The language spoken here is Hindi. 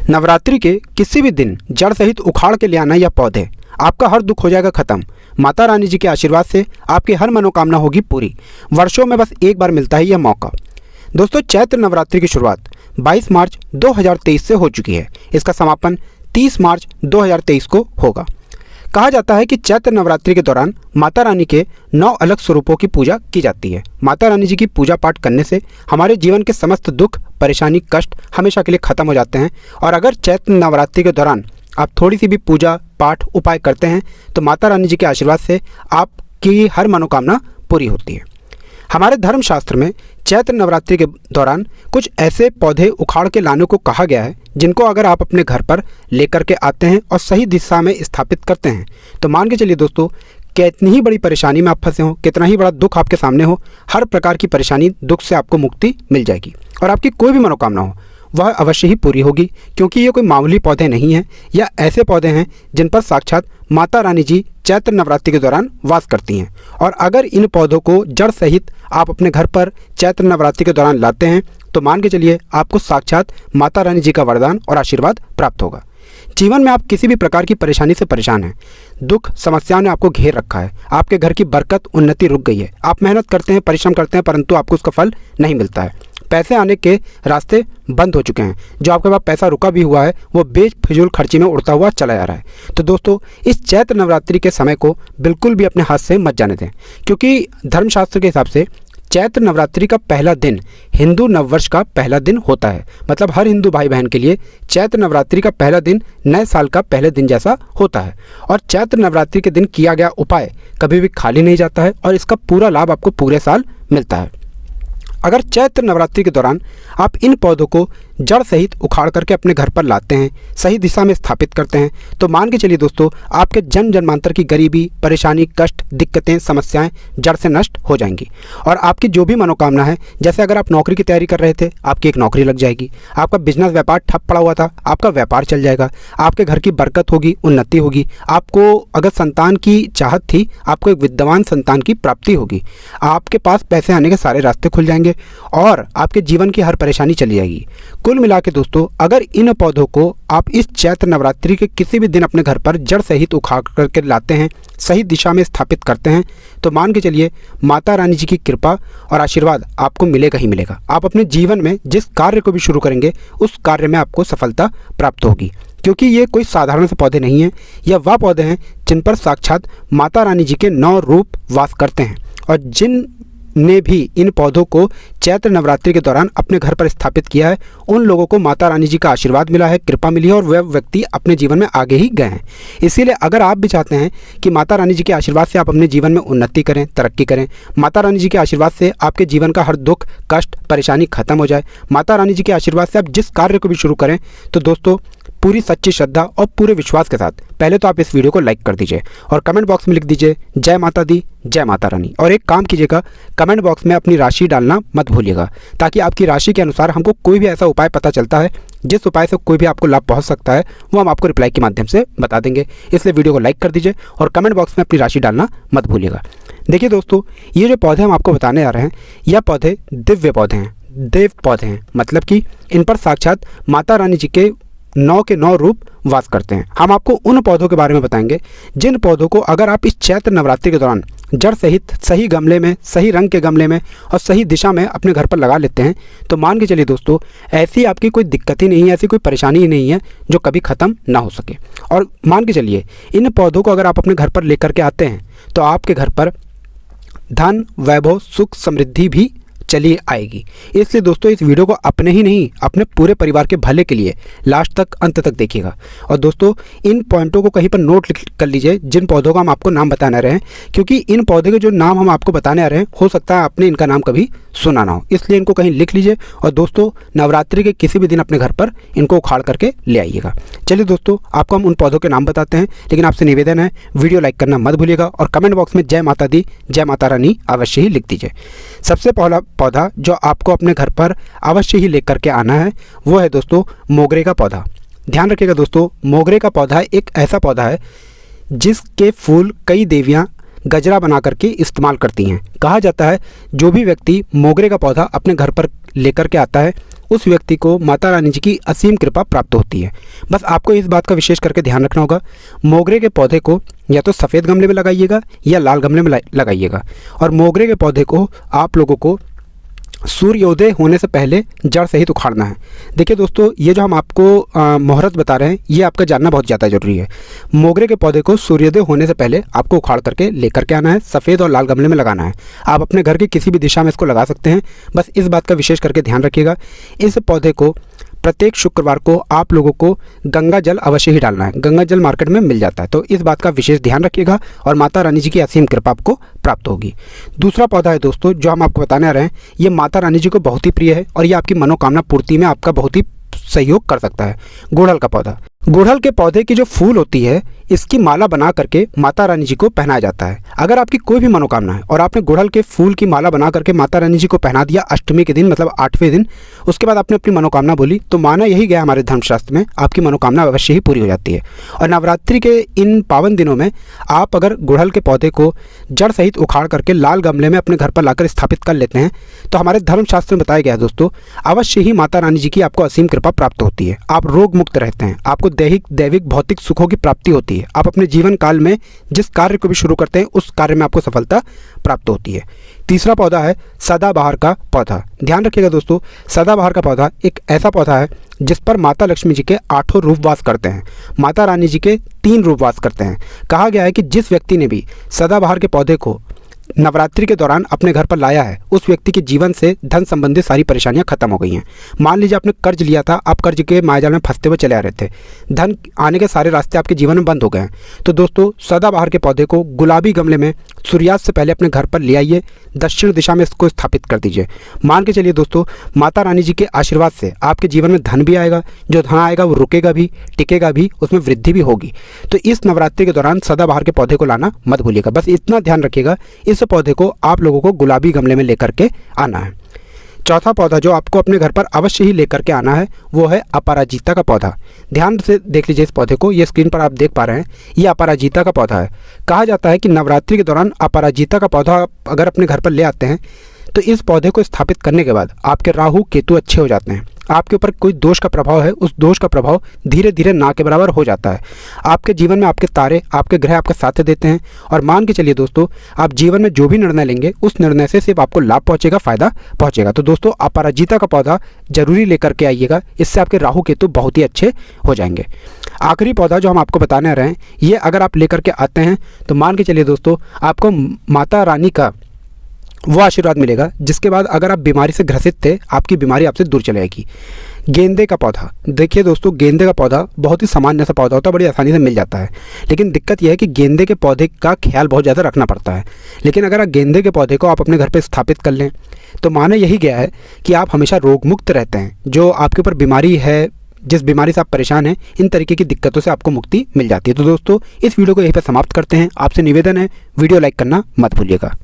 नवरात्रि के किसी भी दिन जड़ सहित उखाड़ के ले आना या पौधे, आपका हर दुख हो जाएगा खत्म। माता रानी जी के आशीर्वाद से आपकी हर मनोकामना होगी पूरी। वर्षों में बस एक बार मिलता है यह मौका। दोस्तों, चैत्र नवरात्रि की शुरुआत 22 मार्च 2023 से हो चुकी है। इसका समापन 30 मार्च 2023 को होगा। कहा जाता है कि चैत्र नवरात्रि के दौरान माता रानी के 9 अलग स्वरूपों की पूजा की जाती है। माता रानी जी की पूजा पाठ करने से हमारे जीवन के समस्त दुख, परेशानी, कष्ट हमेशा के लिए खत्म हो जाते हैं। और अगर चैत्र नवरात्रि के दौरान आप थोड़ी सी भी पूजा पाठ उपाय करते हैं तो माता रानी जी के आशीर्वाद से आपकी हर मनोकामना पूरी होती है। हमारे धर्मशास्त्र में चैत्र नवरात्रि के दौरान कुछ ऐसे पौधे उखाड़ के लाने को कहा गया है जिनको अगर आप अपने घर पर लेकर के आते हैं और सही दिशा में स्थापित करते हैं तो मान के चलिए दोस्तों, कितनी ही बड़ी परेशानी में आप फंसे हो, कितना ही बड़ा दुख आपके सामने हो, हर प्रकार की परेशानी दुख से आपको मुक्ति मिल जाएगी और आपकी कोई भी मनोकामना हो वह अवश्य ही पूरी होगी। क्योंकि ये कोई मामूली पौधे नहीं हैं, या ऐसे पौधे हैं जिन पर साक्षात माता रानी जी चैत्र नवरात्रि के दौरान वास करती हैं। और अगर इन पौधों को जड़ सहित आप अपने घर पर चैत्र नवरात्रि के दौरान लाते हैं तो मान के चलिए आपको साक्षात माता रानी जी का वरदान और आशीर्वाद प्राप्त होगा। जीवन में आप किसी भी प्रकार की परेशानी से परेशान हैं, दुख समस्याओं ने आपको घेर रखा है, आपके घर की बरकत उन्नति रुक गई है, आप मेहनत करते हैं, परिश्रम करते हैं, परंतु आपको उसका फल नहीं मिलता है, पैसे आने के रास्ते बंद हो चुके हैं, जो आपके पास पैसा रुका भी हुआ है वो बेफिजूल खर्ची में उड़ता हुआ चला जा रहा है। तो दोस्तों, इस चैत्र नवरात्रि के समय को बिल्कुल भी अपने हाथ से मत जाने दें। क्योंकि धर्मशास्त्र के हिसाब से चैत्र नवरात्रि का पहला दिन हिंदू नववर्ष का पहला दिन होता है। मतलब हर हिंदू भाई बहन के लिए चैत्र नवरात्रि का पहला दिन नए साल का पहले दिन जैसा होता है। और चैत्र नवरात्रि के दिन किया गया उपाय कभी भी खाली नहीं जाता है और इसका पूरा लाभ आपको पूरे साल मिलता है। अगर चैत्र नवरात्रि के दौरान आप इन पौधों को जड़ सहित उखाड़ करके अपने घर पर लाते हैं, सही दिशा में स्थापित करते हैं तो मान के चलिए दोस्तों, आपके जन्म जन्मांतर की गरीबी, परेशानी, कष्ट, दिक्कतें, समस्याएं जड़ से नष्ट हो जाएंगी। और आपकी जो भी मनोकामना है, जैसे अगर आप नौकरी की तैयारी कर रहे थे, आपकी एक नौकरी लग जाएगी, आपका बिजनेस व्यापार ठप पड़ा हुआ था, आपका व्यापार चल जाएगा, आपके घर की बरकत होगी, उन्नति होगी, आपको अगर संतान की चाहत थी, आपको एक विद्यमान संतान की प्राप्ति होगी, आपके पास पैसे आने के सारे रास्ते खुल जाएंगे और आपके जीवन की हर परेशानी चली जाएगी। कुल मिला के दोस्तों, अगर इन पौधों को आप इस चैत्र नवरात्रि के किसी भी दिन अपने घर पर जड़ सहित उखाड़ करके लाते हैं, सही दिशा में स्थापित करते हैं तो मान के चलिए माता रानी जी की कृपा और आशीर्वाद आपको मिलेगा ही मिलेगा। आप अपने जीवन में जिस कार्य को भी शुरू करेंगे उस कार्य में आपको सफलता प्राप्त होगी। क्योंकि ये कोई साधारण से पौधे नहीं हैं, यह वह पौधे हैं जिन पर साक्षात माता रानी जी के 9 रूप वास करते हैं। और जिन ने भी इन पौधों को चैत्र नवरात्रि के दौरान अपने घर पर स्थापित किया है, उन लोगों को माता रानी जी का आशीर्वाद मिला है, कृपा मिली है और वह व्यक्ति अपने जीवन में आगे ही गए हैं। इसीलिए अगर आप भी चाहते हैं कि माता रानी जी के आशीर्वाद से आप अपने जीवन में उन्नति करें, तरक्की करें, माता रानी जी के आशीर्वाद से आपके जीवन का हर दुख, कष्ट, परेशानी खत्म हो जाए, माता रानी जी के आशीर्वाद से आप जिस कार्य को भी शुरू करें तो दोस्तों, पूरी सच्ची श्रद्धा और पूरे विश्वास के साथ पहले तो आप इस वीडियो को लाइक कर दीजिए और कमेंट बॉक्स में लिख दीजिए जय माता दी, जय माता रानी। और एक काम कीजिएगा, कमेंट बॉक्स में अपनी राशि डालना मत भूलिएगा, ताकि आपकी राशि के अनुसार हमको कोई भी ऐसा उपाय पता चलता है जिस उपाय से कोई भी आपको लाभ पहुंच सकता है, वो हम आपको रिप्लाई के माध्यम से बता देंगे। इसलिए वीडियो को लाइक कर दीजिए और कमेंट बॉक्स में अपनी राशि डालना मत भूलिएगा। देखिए दोस्तों, ये जो पौधे हम आपको बताने आ रहे हैं, यह पौधे दिव्य पौधे हैं, देव पौधे हैं। मतलब कि इन पर साक्षात माता रानी जी के 9 के 9 रूप वास करते हैं। हम आपको उन पौधों के बारे में बताएंगे जिन पौधों को अगर आप इस चैत्र नवरात्रि के दौरान जड़ सहित सही गमले में, सही रंग के गमले में और सही दिशा में अपने घर पर लगा लेते हैं तो मान के चलिए दोस्तों, ऐसी आपकी कोई दिक्कत ही नहीं है, ऐसी कोई परेशानी ही नहीं है जो कभी ख़त्म ना हो सके। और मान के चलिए, इन पौधों को अगर आप अपने घर पर लेकर के आते हैं तो आपके घर पर धन, वैभव, सुख, समृद्धि भी चली आएगी। इसलिए दोस्तों, इस वीडियो को अपने ही नहीं, अपने पूरे परिवार के भले के लिए लास्ट तक, अंत तक देखिएगा। और दोस्तों, इन पॉइंटों को कहीं पर नोट कर लीजिए जिन पौधों का हम आपको नाम बताने आ रहे हैं, क्योंकि इन पौधे के जो नाम हम आपको बताने आ रहे हैं हो सकता है आपने इनका नाम कभी सुना ना हो, इसलिए इनको कहीं लिख लीजिए। और दोस्तों, नवरात्रि के किसी भी दिन अपने घर पर इनको उखाड़ करके ले आइएगा। चलिए दोस्तों, आपको हम उन पौधों के नाम बताते हैं, लेकिन आपसे निवेदन है वीडियो लाइक करना मत भूलिएगा और कमेंट बॉक्स में जय माता दी, जय माता रानी अवश्य ही लिख दीजिए। सबसे पहला पौधा जो आपको अपने घर पर अवश्य ही लेकर के आना है वो है दोस्तों मोगरे का पौधा। ध्यान रखिएगा दोस्तों, मोगरे का पौधा एक ऐसा पौधा है जिसके फूल कई देवियां गजरा बना करके इस्तेमाल करती हैं। कहा जाता है जो भी व्यक्ति मोगरे का पौधा अपने घर पर लेकर के आता है उस व्यक्ति को माता रानी जी की असीम कृपा प्राप्त होती है। बस आपको इस बात का विशेष करके ध्यान रखना होगा, मोगरे के पौधे को या तो सफ़ेद गमले में लगाइएगा या लाल गमले में लगाइएगा। और मोगरे के पौधे को आप लोगों को सूर्योदय होने से पहले जड़ सहित उखाड़ना है। देखिए दोस्तों, ये जो हम आपको मुहूर्त बता रहे हैं, ये आपका जानना बहुत ज़्यादा ज़रूरी है। मोगरे के पौधे को सूर्योदय होने से पहले आपको उखाड़ करके लेकर के आना है, सफ़ेद और लाल गमले में लगाना है। आप अपने घर के किसी भी दिशा में इसको लगा सकते हैं, बस इस बात का विशेष करके ध्यान रखिएगा। इस पौधे को प्रत्येक शुक्रवार को आप लोगों को गंगा जल अवश्य ही डालना है। गंगा जल मार्केट में मिल जाता है, तो इस बात का विशेष ध्यान रखिएगा और माता रानी जी की असीम कृपा आपको प्राप्त होगी। दूसरा पौधा है दोस्तों जो हम आपको बताने आ रहे हैं, ये माता रानी जी को बहुत ही प्रिय है और ये आपकी मनोकामना पूर्ति में आपका बहुत ही सहयोग कर सकता है। गुड़हल का पौधा, गुड़हल के पौधे की जो फूल होती है, इसकी माला बना करके माता रानी जी को पहनाया जाता है। अगर आपकी कोई भी मनोकामना है और आपने गुड़हल के फूल की माला बना करके माता रानी जी को पहना दिया अष्टमी के दिन, मतलब 8वें दिन, उसके बाद आपने अपनी मनोकामना बोली, तो माना यही गया हमारे धर्मशास्त्र में, आपकी मनोकामना अवश्य ही पूरी हो जाती है। और नवरात्रि के इन पावन दिनों में आप अगर गुड़हल के पौधे को जड़ सहित उखाड़ करके लाल गमले में अपने घर पर लाकर स्थापित कर लेते हैं, तो हमारे धर्मशास्त्र में बताया गया है दोस्तों, अवश्य ही माता रानी जी की आपको असीम कृपा प्राप्त होती है। आप रोग मुक्त रहते हैं, आपको दैविक भौतिक सुखों की प्राप्ति होती है। आप अपने जीवन काल में जिस कार्य को भी शुरू करते हैं, उस कार्य में आपको सफलता प्राप्त होती है। तीसरा पौधा है सदाबहार का पौधा। ध्यान रखिएगा दोस्तों, सदाबहार का पौधा एक ऐसा पौधा है जिस पर माता लक्ष्मी जी के 8 रूप वास करते हैं, माता रानी जी के 3 रूप वास करते हैं। कहा गया है कि जिस व्यक्ति ने भी सदाबहार के पौधे को नवरात्रि के दौरान अपने घर पर लाया है, उस व्यक्ति के जीवन से धन संबंधी सारी परेशानियां खत्म हो गई हैं। मान लीजिए आपने कर्ज लिया था, आप कर्ज के मायाजाल में फंसते हुए चले आ रहे थे, धन आने के सारे रास्ते आपके जीवन में बंद हो गए हैं, तो दोस्तों सदाबहार के पौधे को गुलाबी गमले में सूर्यास्त से पहले अपने घर पर ले आइए, दक्षिण दिशा में इसको स्थापित कर दीजिए। मान के चलिए दोस्तों, माता रानी जी के आशीर्वाद से आपके जीवन में धन भी आएगा, जो धन आएगा वो रुकेगा भी, टिकेगा भी, उसमें वृद्धि भी होगी। तो इस नवरात्रि के दौरान सदाबहार के पौधे को लाना मत भूलिएगा। बस इतना ध्यान रखिएगा, इस पौधे को आप लोगों को गुलाबी गमले में लेकर के आना है। चौथा पौधा जो आपको अपने घर पर अवश्य ही लेकर के आना है, वो है अपराजिता का पौधा। ध्यान से देख लीजिए इस पौधे को, ये स्क्रीन पर आप देख पा रहे हैं, ये अपराजिता का पौधा है। कहा जाता है कि नवरात्रि के दौरान अपराजिता का पौधा अगर अपने घर पर ले आते हैं, तो इस पौधे को स्थापित करने के बाद आपके राहु केतु अच्छे हो जाते हैं। आपके ऊपर कोई दोष का प्रभाव है, उस दोष का प्रभाव धीरे धीरे ना के बराबर हो जाता है। आपके जीवन में आपके तारे, आपके ग्रह आपका साथ देते हैं। और मान के चलिए दोस्तों, आप जीवन में जो भी निर्णय लेंगे, उस निर्णय से सिर्फ आपको लाभ पहुंचेगा, फायदा पहुंचेगा। तो दोस्तों अपराजिता का पौधा जरूरी लेकर के आइएगा, इससे आपके राहु केतु बहुत ही अच्छे हो जाएंगे। आखिरी पौधा जो हम आपको बताने आ रहे हैं, ये अगर आप लेकर के आते हैं, तो मान के चलिए दोस्तों, आपको माता रानी का वो आशीर्वाद मिलेगा, जिसके बाद अगर आप बीमारी से ग्रसित थे, आपकी बीमारी आपसे दूर चले जाएगी। गेंदे का पौधा, देखिए दोस्तों, गेंदे का पौधा बहुत ही सामान्य सा पौधा होता है, बड़ी आसानी से मिल जाता है। लेकिन दिक्कत यह है कि गेंदे के पौधे का ख्याल बहुत ज़्यादा रखना पड़ता है। लेकिन अगर आप गेंदे के पौधे को आप अपने घर पर स्थापित कर लें, तो माना यही गया है कि आप हमेशा रोग मुक्त रहते हैं। जो आपके ऊपर बीमारी है, जिस बीमारी से आप परेशान हैं, इन तरीके की दिक्कतों से आपको मुक्ति मिल जाती है। तो दोस्तों इस वीडियो को यहीं पर समाप्त करते हैं। आपसे निवेदन है, वीडियो लाइक करना मत भूलिएगा।